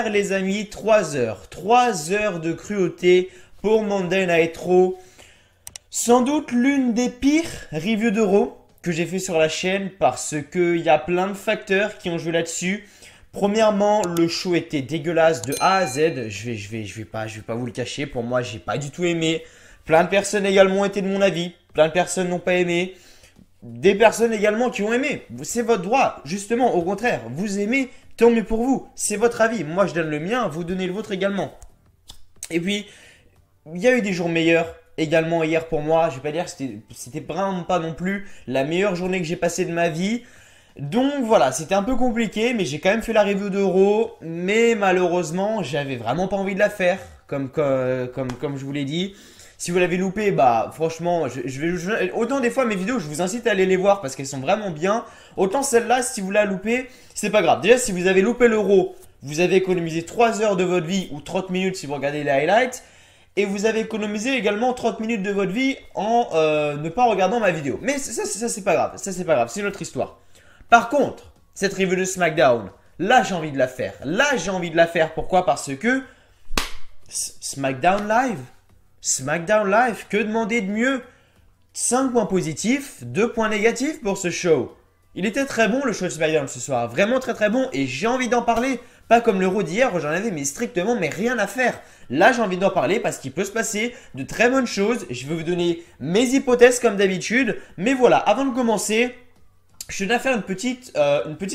faire les amis 3 heures. 3 heures de cruauté pour Monday Night Raw. Sans doute l'une des pires reviews de Raw que j'ai fait sur la chaîne parce qu'il y a plein de facteurs qui ont joué là-dessus. Premièrement, le show était dégueulasse de A à Z. Je vais pas vous le cacher. Pour moi, j'ai pas du tout aimé. Plein de personnes également étaient de mon avis. Plein de personnes n'ont pas aimé. Des personnes également qui ont aimé. C'est votre droit. Justement, au contraire, vous aimez, tant mieux pour vous. C'est votre avis. Moi, je donne le mien. Vous donnez le vôtre également. Et puis, il y a eu des jours meilleurs également hier pour moi. Je vais pas dire que c'était vraiment pas non plus la meilleure journée que j'ai passée de ma vie. Donc voilà, c'était un peu compliqué, mais j'ai quand même fait la review de Raw. Mais malheureusement, j'avais vraiment pas envie de la faire, comme je vous l'ai dit. Si vous l'avez loupé, bah franchement, autant des fois mes vidéos, je vous incite à aller les voir parce qu'elles sont vraiment bien. Autant celle-là, si vous la loupez, c'est pas grave. Déjà, si vous avez loupé le Raw, vous avez économisé 3 heures de votre vie ou 30 minutes si vous regardez les highlights. Et vous avez économisé également 30 minutes de votre vie en ne pas regardant ma vidéo. Mais ça c'est pas grave. Ça, c'est pas grave. C'est notre histoire. Par contre, cette review de SmackDown, là, j'ai envie de la faire. Là, j'ai envie de la faire. Pourquoi? Parce que SmackDown Live. SmackDown Live, que demander de mieux? 5 points positifs, 2 points négatifs pour ce show. Il était très bon le show de SmackDown ce soir. Vraiment très très bon. Et j'ai envie d'en parler. Pas comme le Raw d'hier où j'en avais mais strictement mais rien à faire. Là j'ai envie d'en parler parce qu'il peut se passer de très bonnes choses. Je vais vous donner mes hypothèses comme d'habitude. Mais voilà, avant de commencer, je vais faire une petite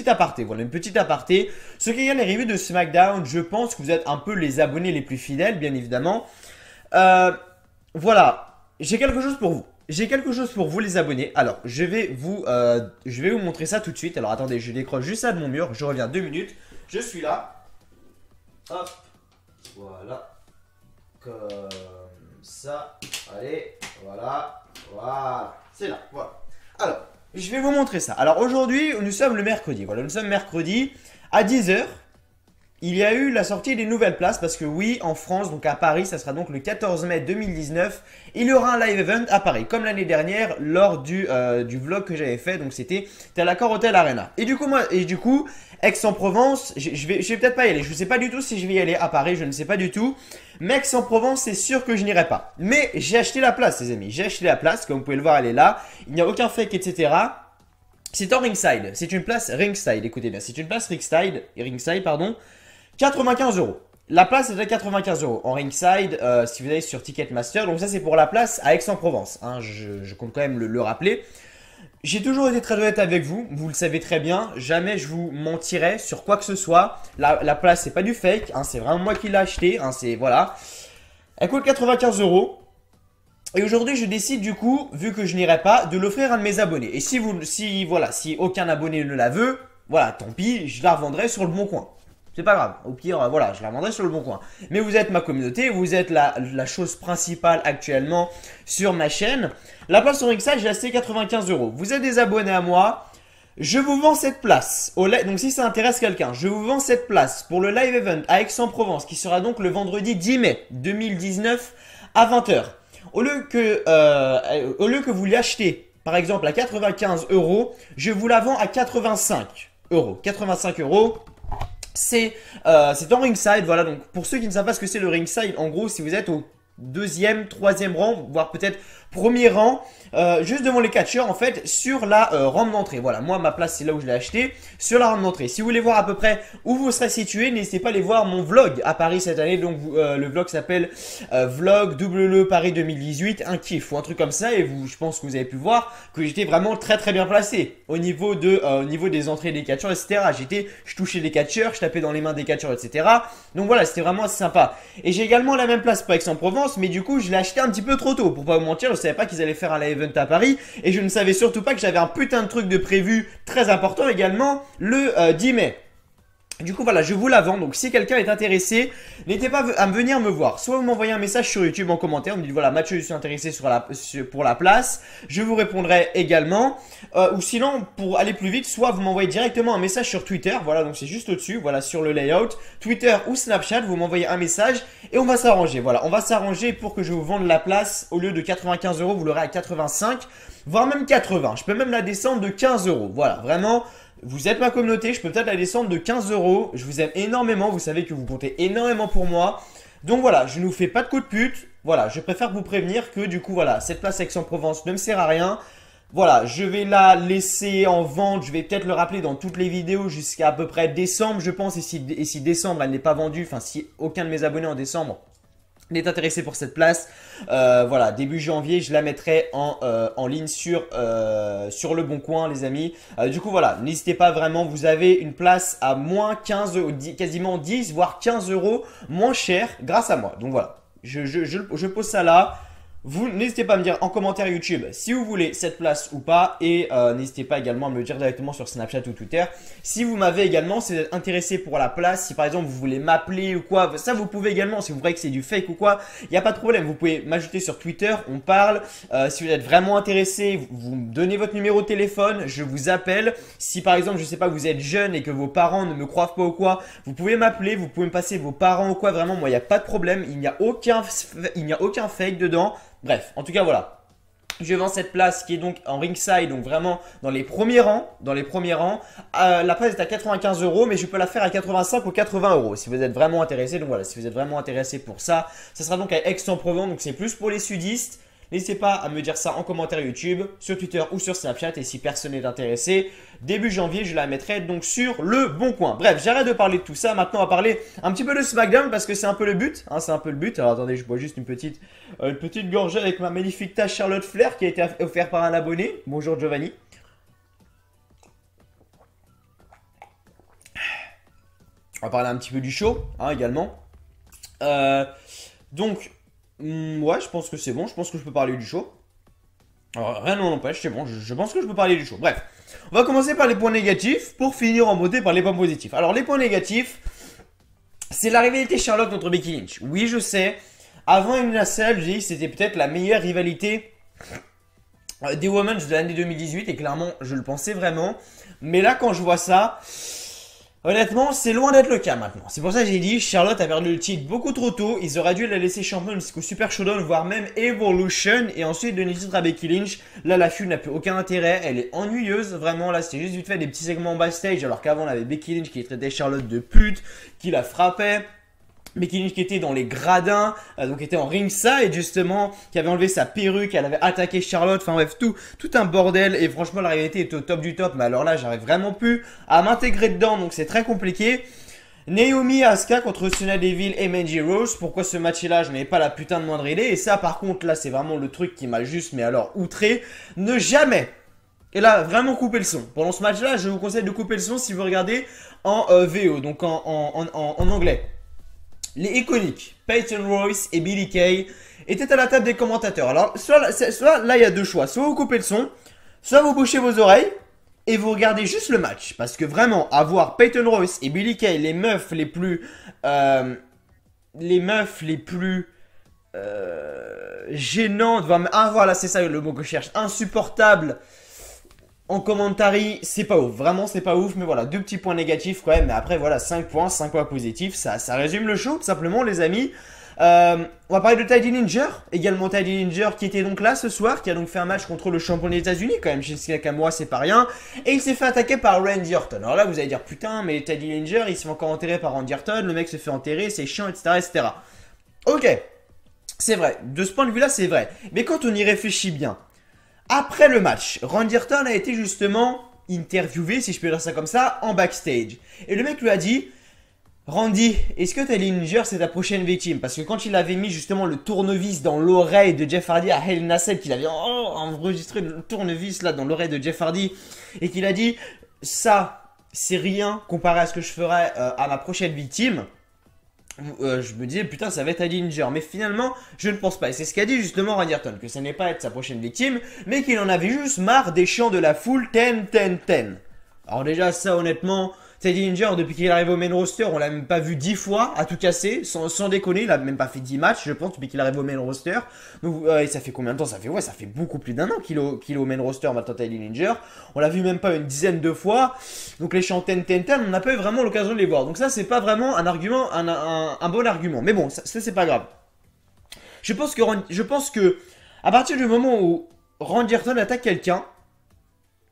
aparté. Voilà, une petite aparté. Ceux qui regardent les reviews de SmackDown, je pense que vous êtes un peu les abonnés les plus fidèles, bien évidemment. Voilà, j'ai quelque chose pour vous. J'ai quelque chose pour vous les abonnés. Alors, je vais vous montrer ça tout de suite. Alors, attendez, je décroche juste ça de mon mur. Je reviens 2 minutes. Je suis là. Hop. Voilà. Comme ça. Allez. Voilà. Voilà. C'est là. Voilà. Alors, je vais vous montrer ça. Alors, aujourd'hui, nous sommes le mercredi. Voilà, nous sommes mercredi à 10 h. Il y a eu la sortie des nouvelles places parce que oui, en France, donc à Paris, ça sera donc le 14 mai 2019. Il y aura un live event à Paris, comme l'année dernière lors du vlog que j'avais fait. Donc c'était à l'Accor Hotel Arena. Et du coup, Aix-en-Provence, je vais peut-être pas y aller. Je ne sais pas du tout si je vais y aller à Paris, je ne sais pas du tout. Mais Aix-en-Provence, c'est sûr que je n'irai pas. Mais j'ai acheté la place, les amis. J'ai acheté la place, comme vous pouvez le voir, elle est là. Il n'y a aucun fake, etc. C'est en ringside. C'est une place ringside. Écoutez bien, c'est une place ringside, pardon. 95 €. La place est à 95 € en ringside si vous allez sur Ticketmaster. Donc ça c'est pour la place à Aix-en-Provence. Hein, je compte quand même le rappeler. J'ai toujours été très honnête avec vous. Vous le savez très bien. Jamais je vous mentirai sur quoi que ce soit. La place c'est pas du fake. Hein, c'est vraiment moi qui l'ai acheté. Hein, voilà. Elle coûte 95 €. Et aujourd'hui je décide du coup, vu que je n'irai pas, de l'offrir à un de mes abonnés. Et si aucun abonné ne la veut, voilà, tant pis, je la revendrai sur le bon coin. C'est pas grave, au pire, voilà, je la vendrai sur le bon coin. Mais vous êtes ma communauté, vous êtes la chose principale actuellement sur ma chaîne. La place sur ringside, j'ai acheté 95 €. Vous êtes des abonnés à moi. Je vous vends cette place. Donc si ça intéresse quelqu'un, je vous vends cette place pour le live event à Aix-en-Provence qui sera donc le vendredi 10 mai 2019 à 20 h. Au lieu que vous l'achetez par exemple à 95 €, je vous la vends à 85 €. 85 €. C'est en ringside, voilà. Donc pour ceux qui ne savent pas ce que c'est le ringside, en gros si vous êtes au 2e, 3e rang, voire peut-être 1er rang, juste devant les catcheurs en fait, sur la rampe d'entrée. Voilà, moi ma place c'est là où je l'ai acheté, sur la rampe d'entrée. Si vous voulez voir à peu près où vous serez situé, n'hésitez pas à aller voir mon vlog à Paris cette année. Donc le vlog s'appelle Vlog WE Paris 2018, un kiff ou un truc comme ça. Et je pense que vous avez pu voir que j'étais vraiment très très bien placé au niveau des entrées des catcheurs, etc. Je touchais les catcheurs, je tapais dans les mains des catcheurs, etc. Donc voilà, c'était vraiment assez sympa. Et j'ai également la même place pour Aix-en-Provence, mais du coup je l'ai acheté un petit peu trop tôt. Pour pas vous mentir, je savais pas qu'ils allaient faire un live event à Paris et je ne savais surtout pas que j'avais un putain de truc de prévu très important également le 10 mai. Du coup voilà, je vous la vends. Donc si quelqu'un est intéressé, n'hésitez pas à venir me voir. Soit vous m'envoyez un message sur YouTube en commentaire, vous me dites voilà Mathieu, je suis intéressé pour la place. Je vous répondrai également. Ou sinon pour aller plus vite, soit vous m'envoyez directement un message sur Twitter. Voilà, donc c'est juste au-dessus, voilà, sur le layout. Twitter ou Snapchat, vous m'envoyez un message et on va s'arranger. Voilà, on va s'arranger pour que je vous vende la place. Au lieu de 95 €, vous l'aurez à 85, voire même 80. Je peux même la descendre de 15 €. Voilà, vraiment. Vous êtes ma communauté, je peux peut-être la descendre de 15 euros. Je vous aime énormément, vous savez que vous comptez énormément pour moi. Donc voilà, je ne vous fais pas de coup de pute. Voilà, je préfère vous prévenir que du coup, voilà, cette place Aix-en-Provence ne me sert à rien. Voilà, je vais la laisser en vente. Je vais peut-être le rappeler dans toutes les vidéos jusqu'à à peu près décembre, je pense. Et si décembre, elle n'est pas vendue, enfin, si aucun de mes abonnés en décembre n'est intéressé pour cette place, voilà, début janvier, je la mettrai en ligne sur le Bon Coin, les amis. Du coup, voilà, n'hésitez pas vraiment, vous avez une place à moins 15, quasiment 10, voire 15 euros moins cher grâce à moi. Donc voilà, je pose ça là. Vous n'hésitez pas à me dire en commentaire YouTube si vous voulez cette place ou pas. Et n'hésitez pas également à me le dire directement sur Snapchat ou Twitter. Si vous m'avez également, si vous êtes intéressé pour la place, si par exemple vous voulez m'appeler ou quoi, ça vous pouvez également. Si vous croyez que c'est du fake ou quoi, il n'y a pas de problème. Vous pouvez m'ajouter sur Twitter, on parle. Si vous êtes vraiment intéressé, vous me donnez votre numéro de téléphone, je vous appelle. Si par exemple, je sais pas, vous êtes jeune et que vos parents ne me croient pas ou quoi, vous pouvez m'appeler, vous pouvez me passer vos parents ou quoi. Vraiment, moi, il n'y a pas de problème. Il n'y a aucun fake dedans. Bref, en tout cas, voilà. Je vends cette place qui est donc en ringside, donc vraiment dans les premiers rangs. La place est à 95 euros, mais je peux la faire à 85 ou 80 euros si vous êtes vraiment intéressé. Donc voilà, si vous êtes vraiment intéressé pour ça, ça sera donc à Aix-en-Provence. Donc c'est plus pour les sudistes. N'hésitez pas à me dire ça en commentaire YouTube, sur Twitter ou sur Snapchat. Et si personne n'est intéressé, début janvier, je la mettrai donc sur le Bon Coin. Bref, j'arrête de parler de tout ça. Maintenant, on va parler un petit peu de SmackDown parce que c'est un peu le but. Hein, c'est un peu le but. Alors attendez, je bois juste une petite gorgée avec ma magnifique tasse Charlotte Flair qui a été offerte par un abonné. Bonjour Giovanni. On va parler un petit peu du show hein, également. Donc... ouais, je pense que c'est bon. Je pense que je peux parler du show. Alors, rien n'en empêche, c'est bon. Je pense que je peux parler du show. Bref, on va commencer par les points négatifs pour finir en beauté par les points positifs. Alors, les points négatifs, c'est la rivalité Charlotte contre Becky Lynch. Oui, je sais. Avant Elimination, j'ai dit que c'était peut-être la meilleure rivalité des Women's de l'année 2018. Et clairement, je le pensais vraiment. Mais là, quand je vois ça... honnêtement, c'est loin d'être le cas maintenant. C'est pour ça que j'ai dit, Charlotte a perdu le titre beaucoup trop tôt. Ils auraient dû la laisser championne jusqu'au Super Showdown, voire même Evolution. Et ensuite donner le titre à Becky Lynch. Là, la feud n'a plus aucun intérêt. Elle est ennuyeuse, vraiment. Là, c'était juste vite fait des petits segments backstage. Alors qu'avant, on avait Becky Lynch qui traitait Charlotte de pute, qui la frappait. Becky Lynch qui était dans les gradins, donc était en ringside justement, qui avait enlevé sa perruque, elle avait attaqué Charlotte, enfin bref, tout un bordel. Et franchement, la rivalité est au top du top, mais alors là, j'arrive vraiment plus à m'intégrer dedans, donc c'est très compliqué. Naomi Asuka contre Sonya Deville et Mandy Rose. Pourquoi ce match-là, je n'avais pas la putain de moindre idée. Et ça, par contre, là, c'est vraiment le truc qui m'a juste, mais alors, outré. Ne jamais, et là, vraiment couper le son. Pendant ce match-là, je vous conseille de couper le son si vous regardez en VO, donc en anglais. Les iconiques Peyton Royce et Billie Kay étaient à la table des commentateurs. Alors, soit là, il y a deux choix. Soit vous coupez le son, soit vous bouchez vos oreilles et vous regardez juste le match. Parce que vraiment, avoir Peyton Royce et Billie Kay, les meufs les plus gênantes. Ah, voilà, c'est ça le mot que je cherche. Insupportables. En commentary, c'est pas ouf. Vraiment, c'est pas ouf. Mais voilà, deux petits points négatifs quand même. Mais après, voilà, 5 points positifs. Ça résume le show, tout simplement, les amis. On va parler de Teddy Ninja. Également Teddy Ninja qui était donc là ce soir. Qui a donc fait un match contre le champion des États-Unis. Quand même, Shinsuke Nakamura, c'est pas rien. Et il s'est fait attaquer par Randy Orton. Alors là, vous allez dire, putain, mais Teddy Ninja, il se fait encore enterrer par Randy Orton. Le mec se fait enterrer, c'est chiant, etc., etc. Ok. C'est vrai. De ce point de vue-là, c'est vrai. Mais quand on y réfléchit bien. Après le match, Randy Orton a été justement interviewé, si je peux dire ça comme ça, en backstage. Et le mec lui a dit, Randy, est-ce que Teddy Ninja c'est ta prochaine victime? Parce que quand il avait mis justement le tournevis dans l'oreille de Jeff Hardy à Hell in a Cell, qu'il avait enregistré le tournevis là dans l'oreille de Jeff Hardy, et qu'il a dit, ça c'est rien comparé à ce que je ferai à ma prochaine victime. Je me disais putain ça va être Teddy Ninja, mais finalement je ne pense pas, et c'est ce qu'a dit justement Randy Orton, que ça n'est pas être sa prochaine victime, mais qu'il en avait juste marre des chants de la foule 10-10-10. Alors déjà ça honnêtement, Teddy Ninja depuis qu'il arrive au main roster, on l'a même pas vu 10 fois à tout casser, sans déconner, il a même pas fait 10 matchs je pense depuis qu'il arrive au main roster. Donc et ça fait combien de temps? Ça fait beaucoup plus d'un an qu'il est au main roster maintenant Teddy Ninja. On l'a vu même pas une dizaine de fois. Donc les chants 10-10-10, on n'a pas eu vraiment l'occasion de les voir. Donc ça c'est pas vraiment un argument, un bon argument. Mais bon, ça c'est pas grave. Je pense que à partir du moment où Randy Orton attaque quelqu'un,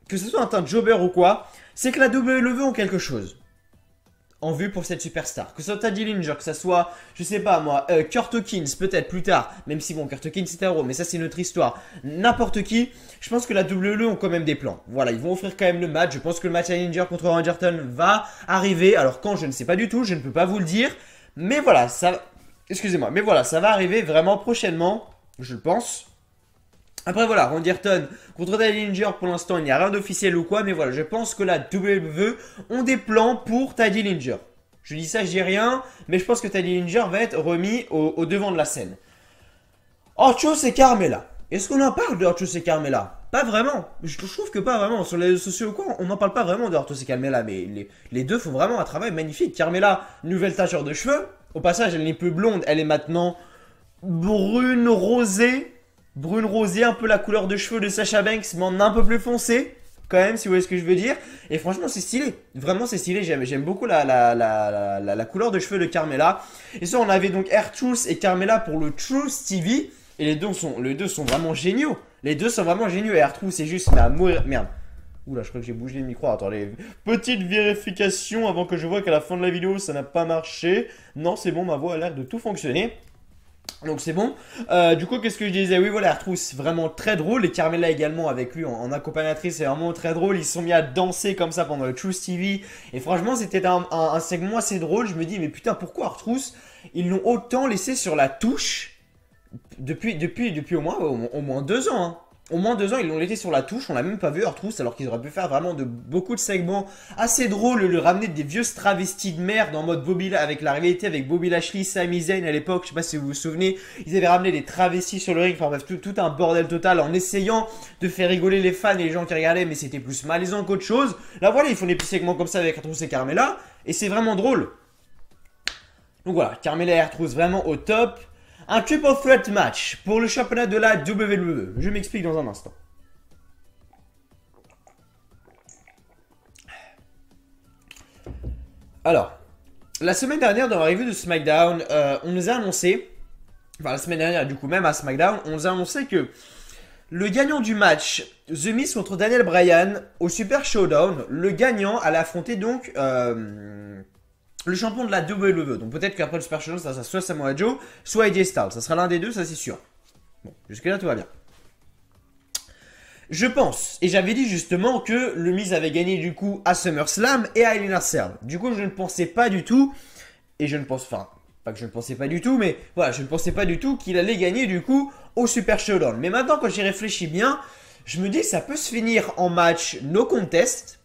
que ce soit un teint jobber ou quoi, c'est que la WWE ont quelque chose en vue pour cette superstar. Que ce soit Teddy Dillinger, que ce soit, je sais pas moi, Kurt Hawkins, peut-être plus tard, même si bon, Kurt Hawkins c'est un héros, mais ça c'est notre histoire. N'importe qui, je pense que la WWE ont quand même des plans. Voilà, ils vont offrir quand même le match. Je pense que le match à Dillinger contre Randy Orton va arriver. Alors quand, je ne sais pas du tout, je ne peux pas vous le dire. Mais voilà, ça... Excusez-moi, mais voilà, ça va arriver vraiment prochainement, je le pense. Après voilà, Randy Orton contre Teddy Dillinger, pour l'instant il n'y a rien d'officiel ou quoi, mais voilà, je pense que la WWE ont des plans pour Teddy Dillinger. Je dis ça, je dis rien, mais je pense que Teddy Dillinger va être remis au devant de la scène. Orchos et Carmella. Est-ce qu'on en parle de Orchos et Carmella? Pas vraiment. Je trouve que pas vraiment. Sur les réseaux sociaux ou quoi, on n'en parle pas vraiment de Orchos et Carmella, mais les deux font vraiment un travail magnifique. Carmella, nouvelle teinture de cheveux. Au passage, elle n'est plus blonde, elle est maintenant brune rosée. Brune rosée, un peu la couleur de cheveux de Sasha Banks, mais en un peu plus foncé, quand même, si vous voyez ce que je veux dire. Et franchement, c'est stylé. Vraiment, c'est stylé. J'aime beaucoup la couleur de cheveux de Carmella. Et ça, on avait donc R-Truth et Carmella pour le Truth TV. Et les deux sont vraiment géniaux. Les deux sont vraiment géniaux. Et R-Truth, c'est juste, mais à mourir. Merde. Oula, je crois que j'ai bougé le micro. Attendez. Petite vérification avant que je vois qu'à la fin de la vidéo, ça n'a pas marché. Non, c'est bon, ma voix a l'air de tout fonctionner. Donc c'est bon. Du coup, qu'est-ce que je disais? Oui, voilà, R-Truth, vraiment très drôle. Et Carmella également avec lui en accompagnatrice, c'est vraiment très drôle. Ils se sont mis à danser comme ça pendant le Truth TV. Et franchement, c'était un segment assez drôle. Je me dis, mais putain, pourquoi R-Truth, ils l'ont autant laissé sur la touche depuis au moins 2 ans, hein. Au moins 2 ans, ils l'ont laissé sur la touche. On l'a même pas vu R-Truth, alors qu'ils auraient pu faire vraiment beaucoup de segments assez drôles, le ramener des vieux travestis de merde en mode Bobby, avec la réalité avec Bobby Lashley, Sami Zayn à l'époque. Je sais pas si vous vous souvenez, ils avaient ramené des travestis sur le ring. Enfin bref, tout un bordel total en essayant de faire rigoler les fans et les gens qui regardaient, mais c'était plus malaisant qu'autre chose. Là voilà, ils font des petits segments comme ça avec R-Truth et Carmella, et c'est vraiment drôle. Donc voilà, Carmella et R-Truth vraiment au top. Un triple threat match pour le championnat de la WWE. Je m'explique dans un instant. Alors, la semaine dernière, dans la review de SmackDown, on nous a annoncé, enfin la semaine dernière, du coup même à SmackDown, on nous a annoncé que le gagnant du match The Miz contre Daniel Bryan au Super Showdown, le gagnant allait affronter donc le champion de la WWE. Donc peut-être qu'après le Super Showdown, ça sera soit Samoa Joe, soit AJ Styles. Ça sera l'un des deux, ça c'est sûr. Bon, jusque-là, tout va bien. Je pense, et j'avais dit justement que le Miz avait gagné du coup à SummerSlam et à Hell in a Cell. Du coup, je ne pensais pas du tout, et je ne pense, enfin, pas que je ne pensais pas du tout, mais voilà, je ne pensais pas du tout qu'il allait gagner du coup au Super Showdown. Mais maintenant, quand j'y réfléchis bien, je me dis que ça peut se finir en match no contest.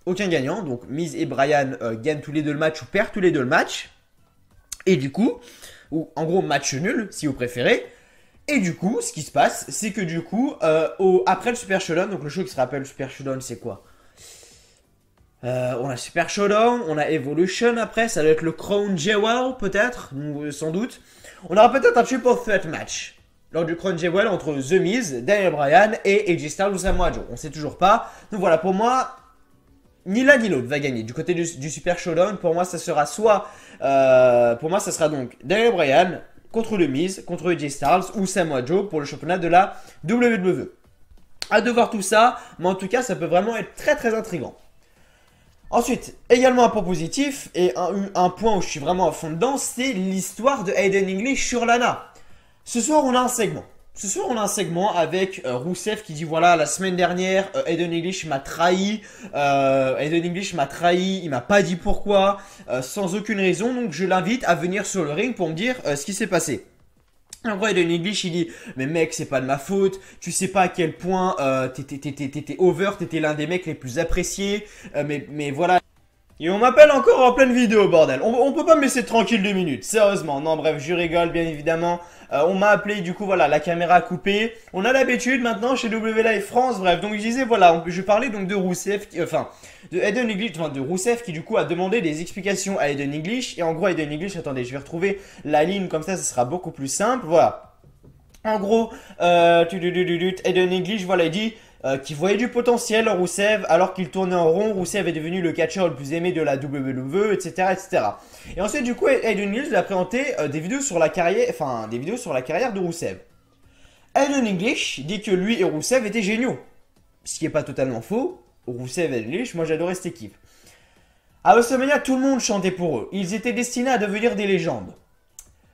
Aucun gagnant, donc Miz et Bryan gagnent tous les deux le match ou perdent tous les deux le match. Et du coup, ou en gros match nul si vous préférez. Et du coup, ce qui se passe, c'est que du coup, après le Super Showdown, donc le show qui se rappelle le Super Showdown, c'est quoi? On a Super Showdown, on a Evolution après, ça doit être le Crown Jewel peut-être, sans doute. On aura peut-être un triple threat match lors du Crown Jewel entre The Miz, Daniel Bryan et AJ Styles ou Samoa Joe. On sait toujours pas. Donc voilà, pour moi, ni l'un ni l'autre va gagner. Du côté du Super Showdown, pour moi, ça sera soit... pour moi, ça sera donc Daniel Bryan contre le Miz, contre AJ Styles ou Samoa Joe pour le championnat de la WWE. Hâte de voir tout ça, mais en tout cas, ça peut vraiment être très très intriguant. Ensuite, également un point positif, et un point où je suis vraiment à fond dedans, c'est l'histoire de Aiden English sur Lana. Ce soir, on a un segment. Ce soir, on a un segment avec Rusev qui dit voilà, la semaine dernière, Aiden English m'a trahi. Il m'a pas dit pourquoi, sans aucune raison. Donc, je l'invite à venir sur le ring pour me dire ce qui s'est passé. En gros, Aiden English, il dit mais mec, c'est pas de ma faute. Tu sais pas à quel point t'étais over, t'étais l'un des mecs les plus appréciés. Mais voilà. Et on m'appelle encore en pleine vidéo, bordel. On peut pas me laisser tranquille 2 minutes, sérieusement. Non, bref, je rigole, bien évidemment. On m'a appelé, du coup, voilà, la caméra a coupé. On a l'habitude maintenant chez W Live France, bref. Donc, je disais, voilà, je parlais donc de Rusev, de Aiden English, de Rusev qui, du coup, a demandé des explications à Aiden English. Et en gros, Aiden English, attendez, je vais retrouver la ligne, comme ça sera beaucoup plus simple. Voilà. En gros, Aiden English, voilà, il dit... qui voyait du potentiel en Rusev alors qu'il tournait en rond. Rusev est devenu le catcheur le plus aimé de la WWE, etc., etc. Et ensuite, du coup, Aiden English a présenté des vidéos sur la carrière, de Rusev. Aiden English dit que lui et Rusev étaient géniaux. ce qui n'est pas totalement faux. Rusev et English, moi j'adorais cette équipe. À WrestleMania, tout le monde chantait pour eux. Ils étaient destinés à devenir des légendes.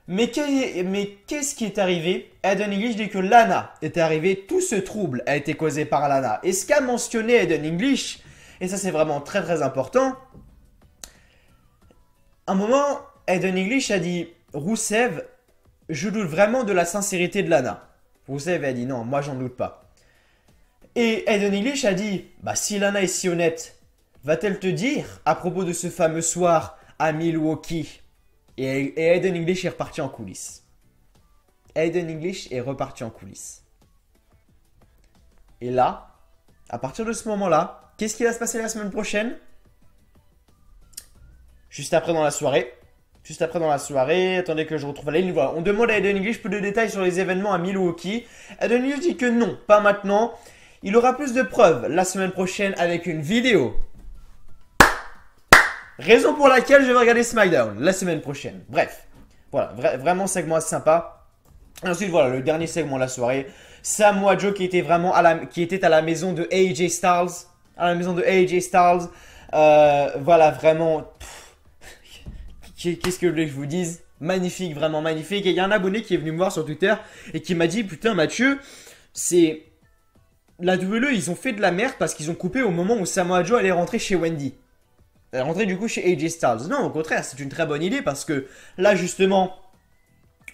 Mais qu'est-ce qui est arrivé? Aiden English dit que Lana est arrivée. Tout ce trouble a été causé par Lana. Et ce qu'a mentionné Aiden English, et ça c'est vraiment très très important, à un moment, Aiden English a dit Rusev, je doute vraiment de la sincérité de Lana. Rusev a dit non, moi j'en doute pas. Et Aiden English a dit bah si Lana est si honnête, va-t-elle te dire à propos de ce fameux soir à Milwaukee? Et Aiden English est reparti en coulisses. Aiden English est reparti en coulisses. Et là, à partir de ce moment-là, qu'est-ce qui va se passer la semaine prochaine? Juste après dans la soirée. Juste après dans la soirée, attendez que je retrouve la ligne. Voilà, on demande à Aiden English plus de détails sur les événements à Milwaukee. Aiden English dit que non, pas maintenant. Il aura plus de preuves la semaine prochaine avec une vidéo. Raison pour laquelle je vais regarder SmackDown la semaine prochaine. Bref, voilà, vraiment segment assez sympa. Et ensuite, voilà, le dernier segment de la soirée. Samoa Joe qui était vraiment à la maison de AJ Styles. À la maison de AJ Styles. Voilà, vraiment. Qu'est-ce que je voulais que je vous dise? Magnifique, vraiment magnifique. Et il y a un abonné qui est venu me voir sur Twitter et qui m'a dit putain, Mathieu, c'est. La WWE, ils ont fait de la merde parce qu'ils ont coupé au moment où Samoa Joe allait rentrer chez Wendy. Elle est rentrée du coup chez AJ Styles. Non, au contraire, c'est une très bonne idée parce que là, justement,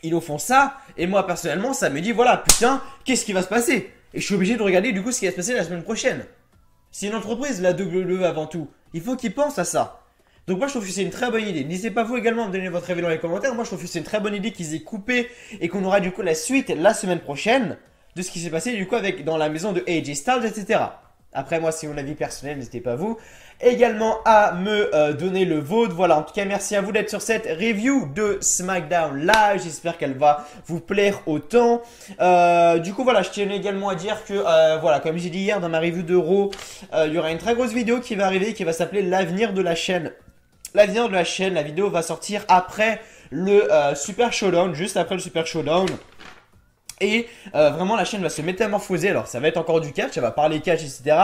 ils nous font ça. Et moi, personnellement, ça me dit, voilà, putain, qu'est-ce qui va se passer? Et je suis obligé de regarder du coup ce qui va se passer la semaine prochaine. C'est une entreprise, la WWE avant tout. Il faut qu'ils pensent à ça. Donc moi, je trouve que c'est une très bonne idée. N'hésitez pas vous également à me donner votre avis dans les commentaires. Moi, je trouve que c'est une très bonne idée qu'ils aient coupé et qu'on aura du coup la suite la semaine prochaine de ce qui s'est passé du coup avec dans la maison de AJ Styles, etc. Après moi, c'est mon avis personnel, n'hésitez pas vous également à me donner le vôtre. Voilà, en tout cas, merci à vous d'être sur cette review de SmackDown Live. J'espère qu'elle va vous plaire autant. Du coup, voilà, je tiens également à dire que, voilà, comme j'ai dit hier dans ma review de Raw, il y aura une très grosse vidéo qui va arriver, qui va s'appeler l'avenir de la chaîne. L'avenir de la chaîne, la vidéo va sortir après le Super Showdown, juste après le Super Showdown. Et vraiment la chaîne va se métamorphoser. Alors ça va être encore du catch, ça va parler catch, etc.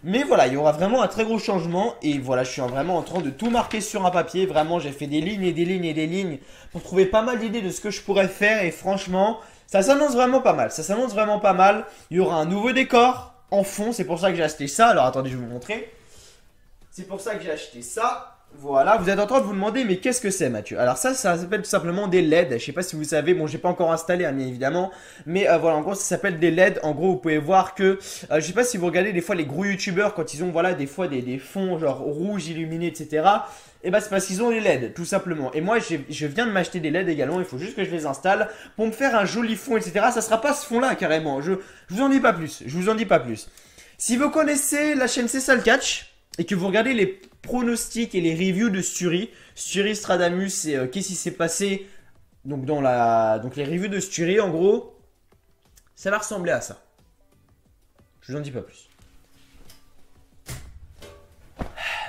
Mais voilà, il y aura vraiment un très gros changement. Et voilà, je suis vraiment en train de tout marquer sur un papier. Vraiment, j'ai fait des lignes et des lignes et des lignes pour trouver pas mal d'idées de ce que je pourrais faire. Et franchement, ça s'annonce vraiment pas mal. Ça s'annonce vraiment pas mal. Il y aura un nouveau décor en fond. C'est pour ça que j'ai acheté ça. Alors attendez, je vais vous montrer. C'est pour ça que j'ai acheté ça. Voilà, vous êtes en train de vous demander, mais qu'est-ce que c'est, Mathieu? Alors ça s'appelle tout simplement des LED. Je sais pas si vous savez, bon, j'ai pas encore installé, hein, bien évidemment. Mais voilà, en gros, ça s'appelle des LED. En gros, vous pouvez voir que, je sais pas si vous regardez des fois les gros youtubeurs quand ils ont, voilà, des fois des fonds genre rouges illuminés, etc. Et bah c'est parce qu'ils ont les LED, tout simplement. Et moi, je viens de m'acheter des LED également. Il faut juste que je les installe pour me faire un joli fond, etc. Ça sera pas ce fond-là, carrément. Je vous en dis pas plus. Je vous en dis pas plus. Si vous connaissez la chaîne C'est ça le catch et que vous regardez les pronostics et les reviews de Suri Stradamus et qu'est-ce qui s'est passé donc dans les reviews de Suri, en gros, ça va ressembler à ça. Je vous en dis pas plus.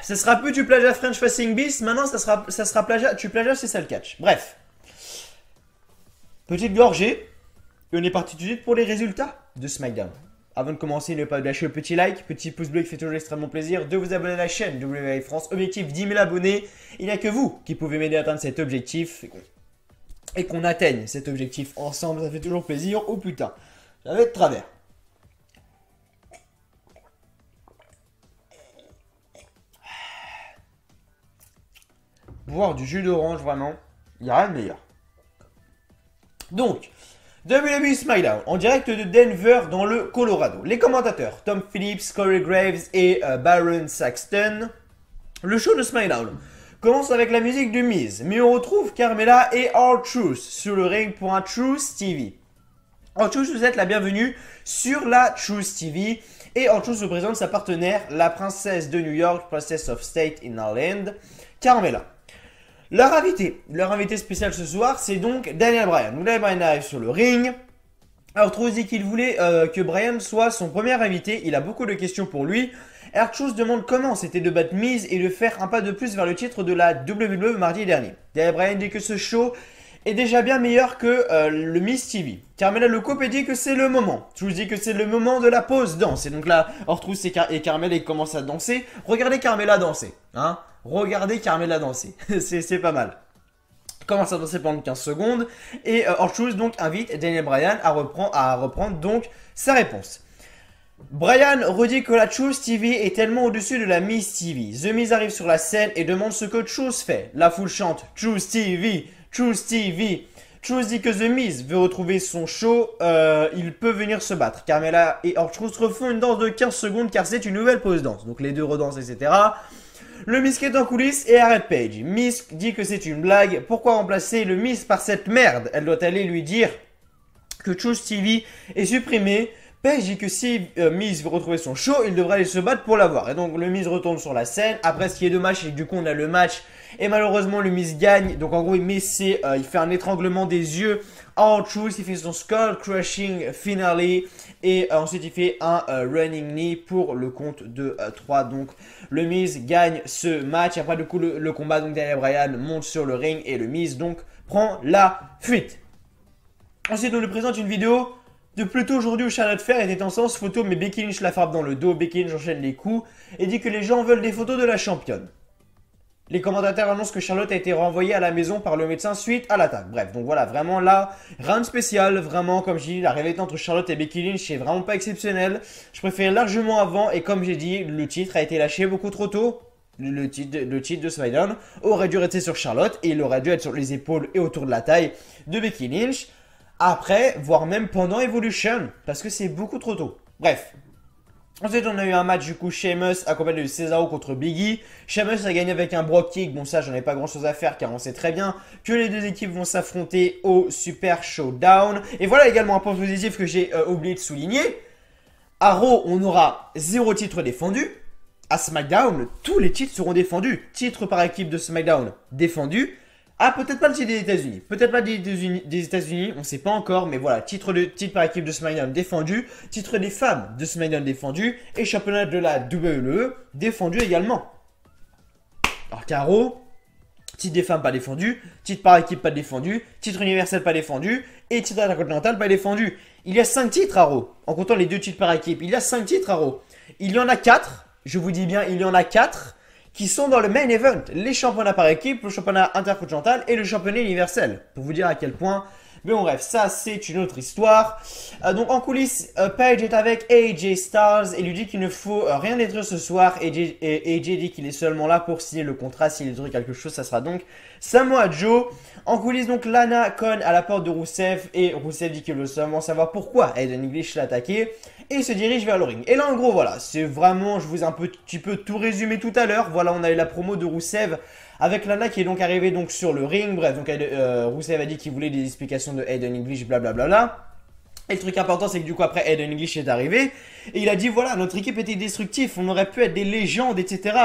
Ça sera plus du plagiat French Facing Beast, maintenant ça sera plagiat, tu plagiat c'est ça le catch. Bref. Petite gorgée, et on est parti tout de suite pour les résultats de SmackDown. Avant de commencer, n'oubliez pas de lâcher le petit like, petit pouce bleu qui fait toujours extrêmement plaisir, de vous abonner à la chaîne WWE France. Objectif 10 000 abonnés. Il n'y a que vous qui pouvez m'aider à atteindre cet objectif et qu'on atteigne cet objectif ensemble. Ça fait toujours plaisir. Oh putain, j'avais de travers. Boire du jus d'orange, vraiment, il n'y a rien de meilleur. Donc, WWE SmackDown, en direct de Denver dans le Colorado. Les commentateurs, Tom Phillips, Corey Graves et Baron Saxton. Le show de SmackDown commence avec la musique de Miz, mais on retrouve Carmella et R-Truth sur le ring pour un Truth TV. R-Truth, vous êtes la bienvenue sur la Truth TV. Et R-Truth vous présente sa partenaire, la princesse de New York, Princess of State in Ireland, Carmella. Leur invité spécial ce soir, c'est donc Daniel Bryan. Donc Daniel Bryan arrive sur le ring. R-Truth dit qu'il voulait que Bryan soit son premier invité. Il a beaucoup de questions pour lui. R-Truth demande comment c'était de battre Miz et de faire un pas de plus vers le titre de la WWE mardi dernier. Daniel Bryan dit que ce show est déjà bien meilleur que le Miss TV. Carmela Le Coupe dit que c'est le moment. Je vous dis que c'est le moment de la pause danse. Et donc là, Ortrousse et Carmela commencent à danser. Regardez Carmela danser. Hein, regardez Carmela danser. C'est pas mal. Commence à danser pendant 15 secondes. Et Ortrousse donc invite Daniel Bryan à reprendre donc sa réponse. Bryan redit que la Choose TV est tellement au-dessus de la Miss TV. The Miz arrive sur la scène et demande ce que Choose fait. La foule chante Choose TV, Choose TV. Choose dit que The Miz veut retrouver son show, il peut venir se battre. Carmela et R-Truth refont une danse de 15 secondes car c'est une nouvelle pause danse. Donc les deux redansent, etc. Le Miz qui est en coulisses et arrête Paige. Miz dit que c'est une blague. Pourquoi remplacer le Miz par cette merde? Elle doit aller lui dire que Choose TV est supprimé. Paige dit que si Miz veut retrouver son show, il devrait aller se battre pour l'avoir. Et donc le Miz retourne sur la scène. Après, ce qui est dommage, c'est que du coup on a le match. Et malheureusement le Miz gagne. Donc en gros il fait un étranglement des yeux en Truth. Il fait son skull crushing finale. Et ensuite il fait un running knee pour le compte de 3. Donc le Miz gagne ce match. Après du coup le combat, donc Daniel Bryan monte sur le ring. Et le Miz donc prend la fuite. Ensuite on nous présente une vidéo de plus tôt aujourd'hui où Charlotte Flair était en séance photo, mais Becky Lynch la frappe dans le dos. Becky Lynch enchaîne les coups et dit que les gens veulent des photos de la championne. Les commentateurs annoncent que Charlotte a été renvoyée à la maison par le médecin suite à l'attaque. Bref, donc voilà, vraiment là, rien de spécial. Vraiment, comme je dis, la rivalité entre Charlotte et Becky Lynch est vraiment pas exceptionnelle. Je préfère largement avant et comme j'ai dit, le titre a été lâché beaucoup trop tôt. Le titre de SmackDown aurait dû rester sur Charlotte et il aurait dû être sur les épaules et autour de la taille de Becky Lynch. Après, voire même pendant Evolution, parce que c'est beaucoup trop tôt. Bref. Ensuite, on a eu un match du coup Sheamus accompagné de Cesaro contre Biggie. Sheamus a gagné avec un Brogue Kick. Bon, ça, j'en ai pas grand chose à faire car on sait très bien que les deux équipes vont s'affronter au Super Showdown. Et voilà également un point positif que j'ai oublié de souligner. À Raw, on aura 0 titre défendu. À SmackDown, tous les titres seront défendus. Titre par équipe de SmackDown défendu. Ah, peut-être pas le titre des États-Unis. Peut-être pas des États-Unis, on sait pas encore. Mais voilà, titre par équipe de SmackDown défendu. Titre des femmes de SmackDown défendu. Et championnat de la WWE défendu également. Alors, Caro, titre des femmes pas défendu. Titre par équipe pas défendu. Titre universel pas défendu. Et titre intercontinental pas défendu. Il y a 5 titres à Raw. En comptant les 2 titres par équipe. Il y a 5 titres à Raw. Il y en a 4. Je vous dis bien, il y en a 4. Qui sont dans le main event, les championnats par équipe, le championnat intercontinental et le championnat universel. Pour vous dire à quel point. Mais bon bref, ça c'est une autre histoire. Donc en coulisses, Paige est avec AJ Styles et lui dit qu'il ne faut rien détruire ce soir. AJ dit qu'il est seulement là pour signer le contrat. S'il détruit quelque chose, ça sera donc Samoa Joe. En coulisses, donc Lana conne à la porte de Rusev et Rusev dit qu'il veut seulement savoir pourquoi Aiden English l'a attaqué. Et il se dirige vers le ring. Et là en gros voilà, c'est vraiment, je vous ai un petit peu tout résumé tout à l'heure. Voilà, on a eu la promo de Rusev avec Lana qui est donc arrivée donc sur le ring. Bref, donc Rusev a dit qu'il voulait des explications de Aiden English, blablabla. Et le truc important c'est que du coup après Aiden English est arrivé. Et il a dit voilà, notre équipe était destructive, on aurait pu être des légendes, etc.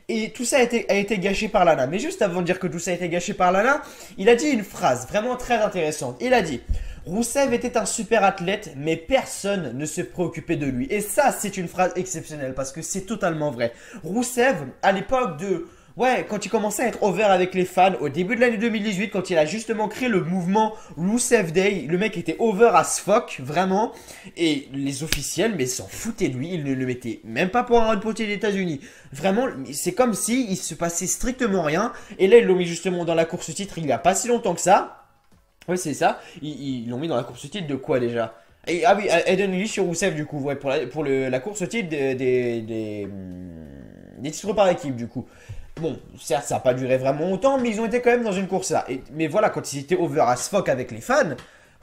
Et tout ça a été gâché par Lana. Mais juste avant de dire que tout ça a été gâché par Lana, il a dit une phrase vraiment très intéressante. Il a dit Rusev était un super athlète, mais personne ne se préoccupait de lui. Et ça, c'est une phrase exceptionnelle parce que c'est totalement vrai. Rusev, à l'époque de... Ouais, quand il commençait à être over avec les fans, au début de l'année 2018, quand il a justement créé le mouvement Rusev Day, le mec était over as fuck, vraiment. Et les officiels, mais s'en foutaient de lui, ils ne le mettaient même pas pour un round potier des États-Unis. Vraiment, c'est comme si il se passait strictement rien. Et là, ils l'ont mis justement dans la course titre il n'y a pas si longtemps que ça. Ouais, c'est ça. Ils l'ont mis dans la course titre de quoi déjà? Et, ah oui, Aiden English sur Rusev du coup, ouais, pour la course titre des titres par équipe du coup. Bon, certes, ça n'a pas duré vraiment longtemps, mais ils ont été quand même dans une course là. Mais voilà, quand ils étaient over as fuck avec les fans,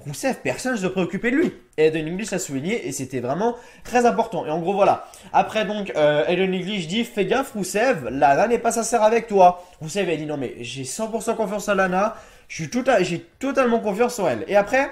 Rusev, personne ne se préoccupait de lui. Et Aiden English l'a souligné et c'était vraiment très important. Et en gros, voilà. Après, donc, Aiden English dit fais gaffe, Rusev, Lana n'est pas sincère avec toi. Rusev a dit non, mais j'ai 100% confiance en Lana. J'ai totalement confiance en elle. Et après,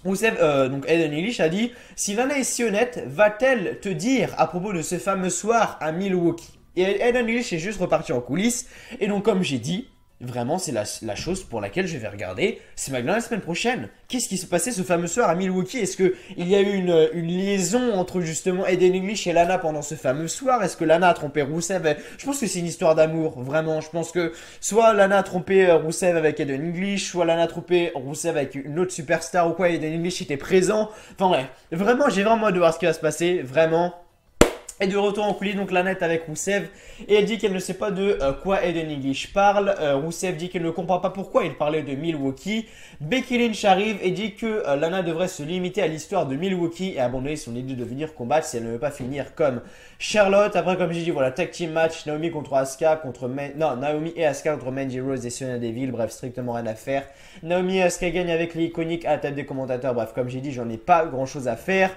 Rusev, donc Aiden English a dit si Lana est si honnête, va-t-elle te dire à propos de ce fameux soir à Milwaukee? Et Aiden English est juste reparti en coulisses. Et donc, comme j'ai dit, Vraiment, c'est la chose pour laquelle je vais regarder SmackDown la semaine prochaine. Qu'est-ce qui s'est passé ce fameux soir à Milwaukee? Est-ce qu'il y a eu une liaison entre justement Aiden English et Lana pendant ce fameux soir? Est-ce que Lana a trompé Rusev? Je pense que c'est une histoire d'amour, vraiment. Je pense que soit Lana a trompé Rusev avec Aiden English, soit Lana a trompé Rusev avec une autre superstar ou quoi. Aiden English était présent. Enfin bref, vraiment, j'ai vraiment hâte de voir ce qui va se passer, vraiment. Et de retour en coulisses, donc Lana est avec Rusev et elle dit qu'elle ne sait pas de quoi Aiden English parle. Rusev dit qu'elle ne comprend pas pourquoi il parlait de Milwaukee. Becky Lynch arrive et dit que Lana devrait se limiter à l'histoire de Milwaukee et abandonner son idée de venir combattre si elle ne veut pas finir comme Charlotte. Après, comme j'ai dit, voilà, tag team match, Naomi contre Asuka, Naomi et Asuka contre Mandy Rose et Sonya Deville, bref, strictement rien à faire. Naomi et Asuka gagnent avec les iconiques à la table des commentateurs, bref, comme j'ai dit, j'en ai pas grand chose à faire.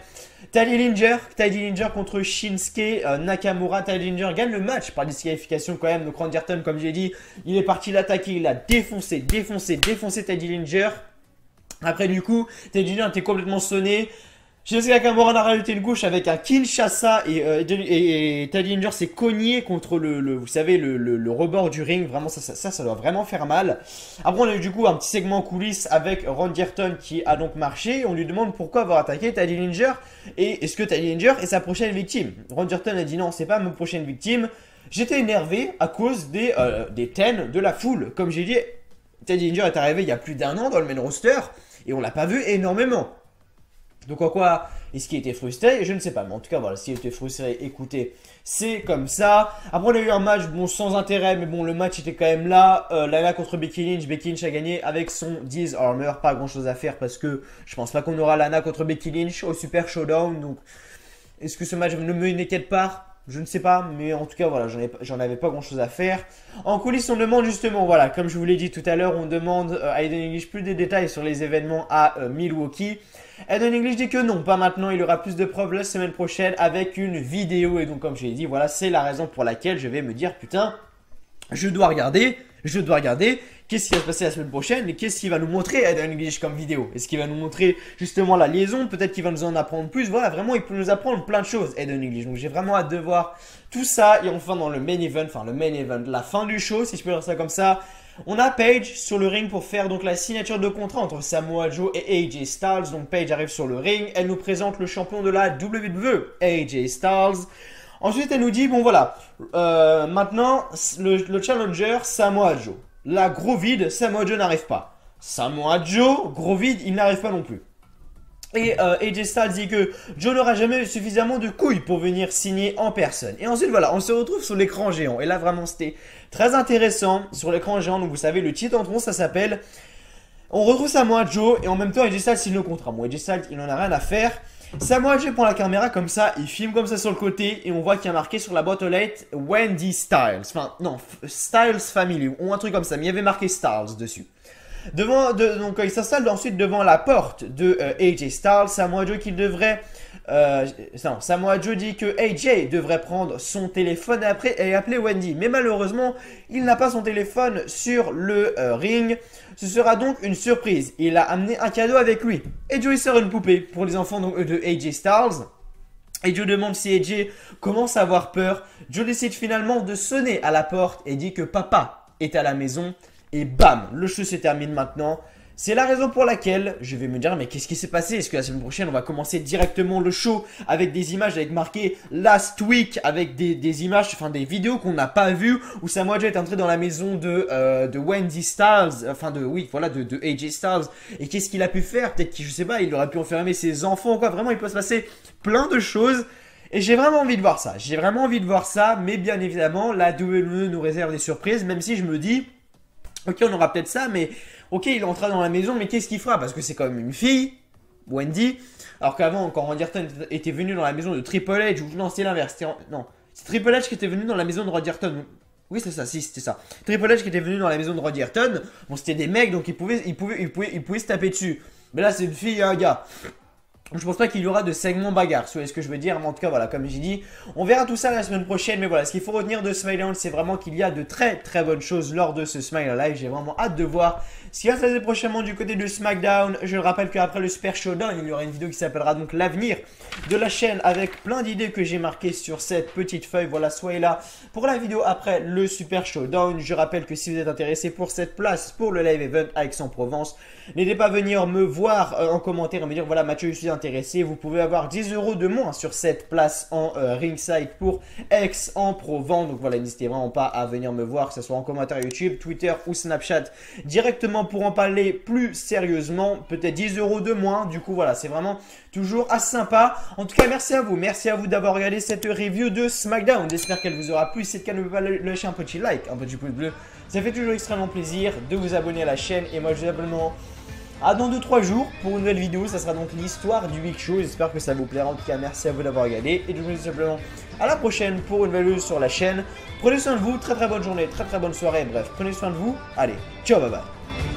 Teddy Dillinger contre Shinsuke Nakamura. Teddy Dillinger gagne le match par disqualification quand même. Donc Randy Orton, comme j'ai dit, il est parti l'attaquer, il a défoncé Teddy Dillinger. Après du coup, Teddy Dillinger était complètement sonné. Shinsuke Nakamura a rajouté une gauche avec un Kinshasa et Teddy Dillinger s'est cogné contre vous savez, le rebord du ring. Vraiment, ça doit vraiment faire mal. Après, on a eu du coup un petit segment en coulisses avec Randy Orton qui a donc marché. On lui demande pourquoi avoir attaqué Teddy Dillinger et est-ce que Teddy Dillinger est sa prochaine victime. Randy Orton a dit non, c'est pas ma prochaine victime. J'étais énervé à cause des thèmes de la foule. Comme j'ai dit, Teddy Dillinger est arrivé il y a plus d'1 an dans le main roster et on l'a pas vu énormément. Donc en quoi est-ce qu'il était frustré? Je ne sais pas, mais en tout cas voilà, s'il était frustré, écoutez, c'est comme ça. Après on a eu un match, bon, sans intérêt, mais bon, le match était quand même là. Lana contre Becky Lynch a gagné avec son 10 Armor, pas grand chose à faire parce que je pense pas qu'on aura Lana contre Becky Lynch au Super Showdown. Donc est-ce que ce match ne me n'inquiète pas? Je ne sais pas, mais en tout cas, voilà, j'en avais pas grand chose à faire. En coulisses, on demande justement, voilà, comme je vous l'ai dit tout à l'heure, on demande à Aiden English plus de détails sur les événements à Milwaukee. Aiden English dit que non, pas maintenant, il y aura plus de preuves la semaine prochaine avec une vidéo. Et donc, comme je l'ai dit, voilà, c'est la raison pour laquelle je vais me dire, putain, je dois regarder. Qu'est-ce qui va se passer la semaine prochaine et qu'est-ce qu'il va nous montrer Aiden English comme vidéo? Est-ce qu'il va nous montrer justement la liaison? Peut-être qu'il va nous en apprendre plus. Voilà, vraiment, il peut nous apprendre plein de choses, Aiden English. Donc, j'ai vraiment hâte de voir tout ça. Et enfin, dans le main event, la fin du show, si je peux dire ça comme ça, on a Paige sur le ring pour faire donc la signature de contrat entre Samoa Joe et AJ Styles. Donc, Paige arrive sur le ring. Elle nous présente le champion de la WWE, AJ Styles. Ensuite, elle nous dit, bon voilà, maintenant, le challenger, Samoa Joe. Là, gros vide, Samoa Joe n'arrive pas. Samoa Joe, gros vide, il n'arrive pas non plus. Et AJ Styles dit que Joe n'aura jamais eu suffisamment de couilles pour venir signer en personne. Et ensuite, voilà, on se retrouve sur l'écran géant. Et là, vraiment, c'était très intéressant. Sur l'écran géant, donc vous savez, le titre en tronc, ça s'appelle... On retrouve Samoa Joe et en même temps, AJ Styles signe le contrat. Bon, AJ Styles, il n'en a rien à faire. Samoa Joe prend la caméra comme ça, il filme comme ça sur le côté et on voit qu'il y a marqué sur la boîte aux lettres Wendy Styles. Enfin, non, Styles Family ou un truc comme ça, mais il y avait marqué Styles dessus. Donc il s'installe ensuite devant la porte de AJ Styles. Samoa Joe qui devrait... Samoa Joe dit que AJ devrait prendre son téléphone et appeler Wendy. Mais malheureusement, il n'a pas son téléphone sur le ring. Ce sera donc une surprise. Il a amené un cadeau avec lui. Et Joe il sort une poupée pour les enfants donc, de AJ Styles. Et Joe demande si AJ commence à avoir peur. Joe décide finalement de sonner à la porte et dit que papa est à la maison. Et bam, le show se termine maintenant. C'est la raison pour laquelle je vais me dire, mais qu'est-ce qui s'est passé? Est-ce que la semaine prochaine, on va commencer directement le show avec des images avec marqué Last Week, avec des images, enfin des vidéos qu'on n'a pas vues, où Samoa Joe est entré dans la maison de Wendy Styles, enfin de AJ Styles. Et qu'est-ce qu'il a pu faire? Peut-être qu'il, je sais pas, il aurait pu enfermer ses enfants ou quoi. Vraiment, il peut se passer plein de choses. Et j'ai vraiment envie de voir ça. Mais bien évidemment, la WWE nous réserve des surprises, même si je me dis... Ok, on aura peut-être ça, mais ok, il entra dans la maison, mais qu'est-ce qu'il fera? Parce que c'est quand même une fille, Wendy. Alors qu'avant, quand Randy Orton était venu dans la maison de Triple H, ou non, c'était l'inverse. Non, c'est Triple H qui était venu dans la maison de Randy Orton. Oui, c'est ça, si, c'était ça. Triple H qui était venu dans la maison de Randy Orton. Bon, c'était des mecs, donc ils pouvaient se taper dessus. Mais là, c'est une fille et un gars. Je pense pas qu'il y aura de segment bagarre, vous voyez ce que je veux dire, mais en tout cas voilà, comme j'ai dit, on verra tout ça la semaine prochaine, mais voilà, ce qu'il faut retenir de SmackDown, c'est vraiment qu'il y a de très bonnes choses lors de ce SmackDown Live, j'ai vraiment hâte de voir ce qui va se passer prochainement du côté de SmackDown. Je le rappelle qu'après le Super Showdown, il y aura une vidéo qui s'appellera donc l'avenir de la chaîne avec plein d'idées que j'ai marquées sur cette petite feuille, voilà, soyez là pour la vidéo après le Super Showdown. Je rappelle que si vous êtes intéressé pour cette place pour le live event à Aix-en-Provence, n'hésitez pas à venir me voir en commentaire et me dire voilà Mathieu, je suis intéressé. Vous pouvez avoir 10 € de moins sur cette place en ringside pour Aix-en-Provence. Donc voilà, n'hésitez vraiment pas à venir me voir, que ce soit en commentaire YouTube, Twitter ou Snapchat directement pour en parler plus sérieusement. Peut-être 10 € de moins. Du coup voilà, c'est vraiment toujours assez sympa. En tout cas, merci à vous d'avoir regardé cette review de SmackDown. J'espère qu'elle vous aura plu. Si c'est le cas, n'oubliez pas de lâcher un petit like, un petit pouce bleu. Ça fait toujours extrêmement plaisir de vous abonner à la chaîne. Et moi, je vous dis simplement à dans 2-3 jours pour une nouvelle vidéo. Ça sera donc l'histoire du Big Show. J'espère que ça vous plaira. En tout cas, merci à vous d'avoir regardé. Et je vous dis simplement à la prochaine pour une nouvelle vidéo sur la chaîne. Prenez soin de vous. Très bonne journée, très bonne soirée. Bref, prenez soin de vous. Allez, ciao, bye bye.